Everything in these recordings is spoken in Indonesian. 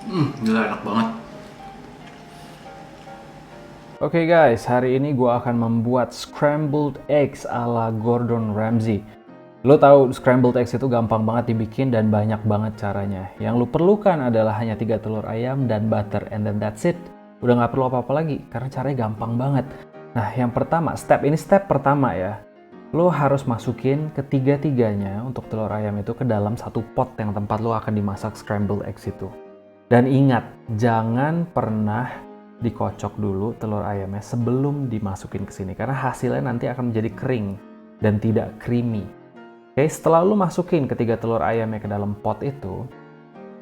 Gila enak banget. Oke guys, hari ini gue akan membuat scrambled eggs ala Gordon Ramsay. Lo tahu scrambled eggs itu gampang banget dibikin dan banyak banget caranya. Yang lo perlukan adalah hanya 3 telur ayam dan butter, and then that's it. Udah nggak perlu apa-apa lagi, karena caranya gampang banget. Nah, yang pertama, step pertama ya. Lo harus masukin ketiga-tiganya untuk telur ayam itu ke dalam satu pot yang tempat lo akan dimasak scrambled eggs itu. Dan ingat, jangan pernah dikocok dulu telur ayamnya sebelum dimasukin ke sini karena hasilnya nanti akan menjadi kering dan tidak creamy. Oke, setelah lu masukin ketiga telur ayamnya ke dalam pot itu,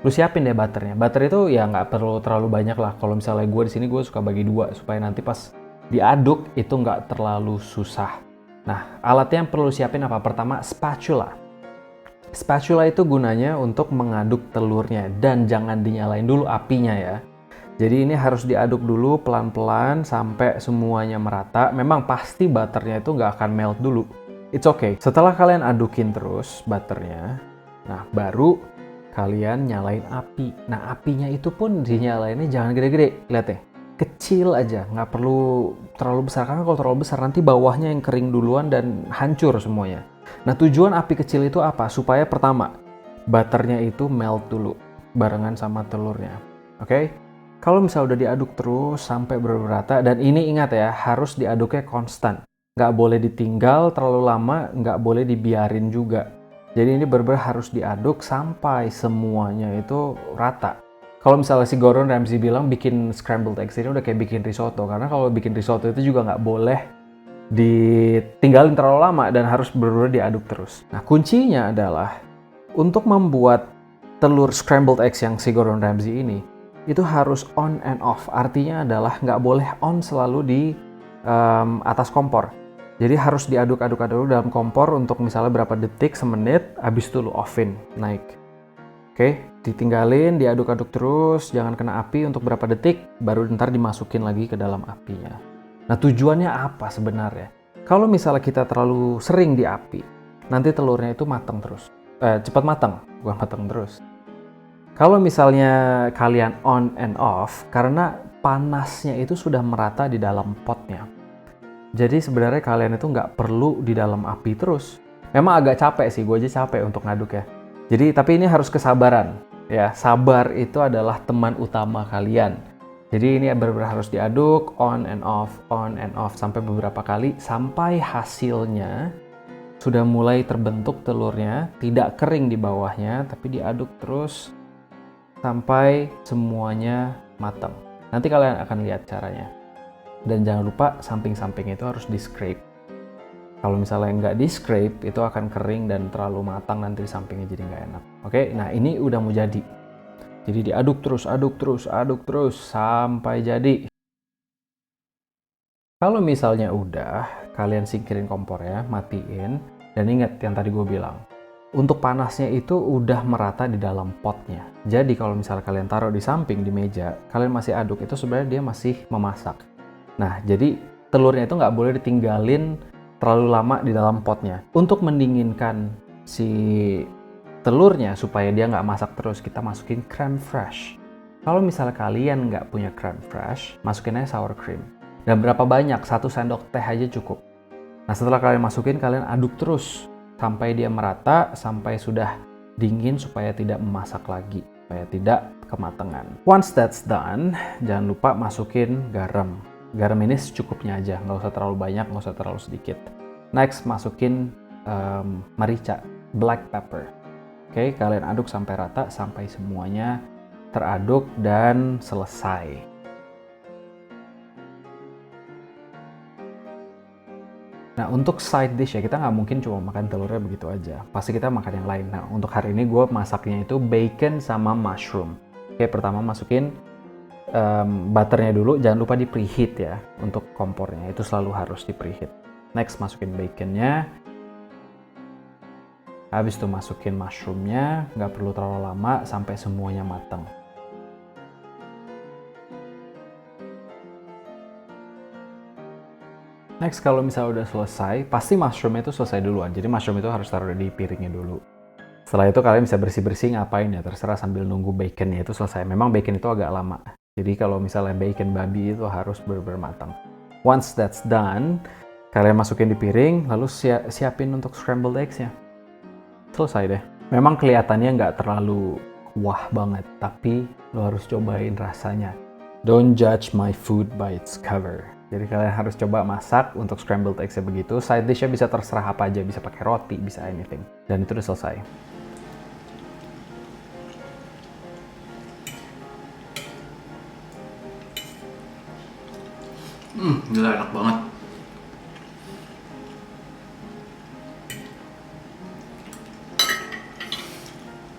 lu siapin deh butternya. Butter itu ya nggak perlu terlalu banyak lah. Kalau misalnya gue di sini gue suka bagi dua supaya nanti pas diaduk itu nggak terlalu susah. Nah, alatnya yang perlu siapin apa? Pertama, spatula. Spatula itu gunanya untuk mengaduk telurnya dan jangan dinyalain dulu apinya ya. Jadi ini harus diaduk dulu pelan-pelan sampai semuanya merata. Memang pasti butternya itu nggak akan melt dulu. It's okay. Setelah kalian adukin terus butternya, nah baru kalian nyalain api. Nah apinya itu pun dinyalainnya jangan gede-gede. Lihat deh, kecil aja. Nggak perlu terlalu besar. Karena kalau terlalu besar nanti bawahnya yang kering duluan dan hancur semuanya. Nah tujuan api kecil itu apa? Supaya pertama, butternya itu melt dulu barengan sama telurnya. Oke? Kalau misalnya udah diaduk terus sampai berata, dan ini ingat ya, harus diaduknya konstan. Nggak boleh ditinggal terlalu lama, nggak boleh dibiarin juga. Jadi ini benar-benar harus diaduk sampai semuanya itu rata. Kalau misalnya si Gordon Ramsay bilang bikin scrambled eggs ini udah kayak bikin risotto, karena kalau bikin risotto itu juga nggak boleh ditinggalin terlalu lama dan harus benar-benar diaduk terus. Nah kuncinya adalah untuk membuat telur scrambled eggs yang si Gordon Ramsay ini, itu harus on and off. Artinya adalah nggak boleh on selalu di atas kompor. Jadi harus diaduk-aduk dulu dalam kompor untuk misalnya berapa detik, semenit, habis itu lu offin, naik. Oke, ditinggalin, diaduk-aduk terus, jangan kena api untuk berapa detik, baru ntar dimasukin lagi ke dalam apinya. Nah tujuannya apa sebenarnya? Kalau misalnya kita terlalu sering di api, nanti telurnya itu matang terus. Cepat matang, bukan matang terus. Kalau misalnya kalian on and off, karena panasnya itu sudah merata di dalam potnya. Jadi sebenarnya kalian itu nggak perlu di dalam api terus. Memang agak capek sih, gue aja capek untuk ngaduk ya. Jadi tapi ini harus kesabaran. Ya, sabar itu adalah teman utama kalian. Jadi ini benar-benar harus diaduk on and off sampai beberapa kali sampai hasilnya sudah mulai terbentuk telurnya, tidak kering di bawahnya, tapi diaduk terus sampai semuanya matang. Nanti kalian akan lihat caranya. Dan jangan lupa samping-sampingnya itu harus di scrape. Kalau misalnya nggak di scrape, itu akan kering dan terlalu matang, nanti sampingnya jadi nggak enak. Oke, nah ini udah mau jadi. Jadi diaduk terus, aduk terus sampai jadi. Kalau misalnya udah, kalian singkirin kompornya, matiin, dan ingat yang tadi gue bilang. Untuk panasnya itu udah merata di dalam potnya. Jadi kalau misalnya kalian taruh di samping di meja, kalian masih aduk, itu sebenarnya dia masih memasak. Nah, jadi telurnya itu nggak boleh ditinggalin terlalu lama di dalam potnya. Untuk mendinginkan si telurnya supaya dia nggak masak terus, kita masukin crème fraîche. Kalau misalnya kalian nggak punya crème fraîche, masukin aja sour cream. Dan berapa banyak? 1 sendok teh aja cukup. Nah, setelah kalian masukin, kalian aduk terus sampai dia merata, sampai sudah dingin supaya tidak memasak lagi, supaya tidak kematangan. Once that's done, jangan lupa masukin garam. Garam ini secukupnya aja, nggak usah terlalu banyak, nggak usah terlalu sedikit. Next, masukin merica, black pepper. Oke, kalian aduk sampai rata, sampai semuanya teraduk dan selesai. Nah, untuk side dish ya, kita nggak mungkin cuma makan telurnya begitu aja. Pasti kita makan yang lain. Nah, untuk hari ini gue masaknya itu bacon sama mushroom. Oke, pertama masukin butternya dulu. Jangan lupa di preheat ya untuk kompornya. Itu selalu harus di preheat. Next, masukin baconnya. Habis itu masukin mushroomnya. Nggak perlu terlalu lama sampai semuanya matang. Next, kalau misalnya udah selesai, pasti mushroomnya itu selesai duluan. Jadi mushroom itu harus taruh di piringnya dulu. Setelah itu kalian bisa bersih-bersih ngapain ya, terserah sambil nunggu baconnya itu selesai. Memang bacon itu agak lama. Jadi kalau misalnya bacon babi itu harus benar-benar matang. Once that's done, kalian masukin di piring, lalu siapin untuk scrambled eggs-nya. Selesai deh. Memang kelihatannya nggak terlalu wah banget, tapi lo harus cobain rasanya. Don't judge my food by its cover. Jadi kalian harus coba masak untuk scrambled eggs-nya begitu. Side dish-nya bisa terserah apa aja, bisa pakai roti, bisa anything. Dan itu udah selesai. Gila enak banget.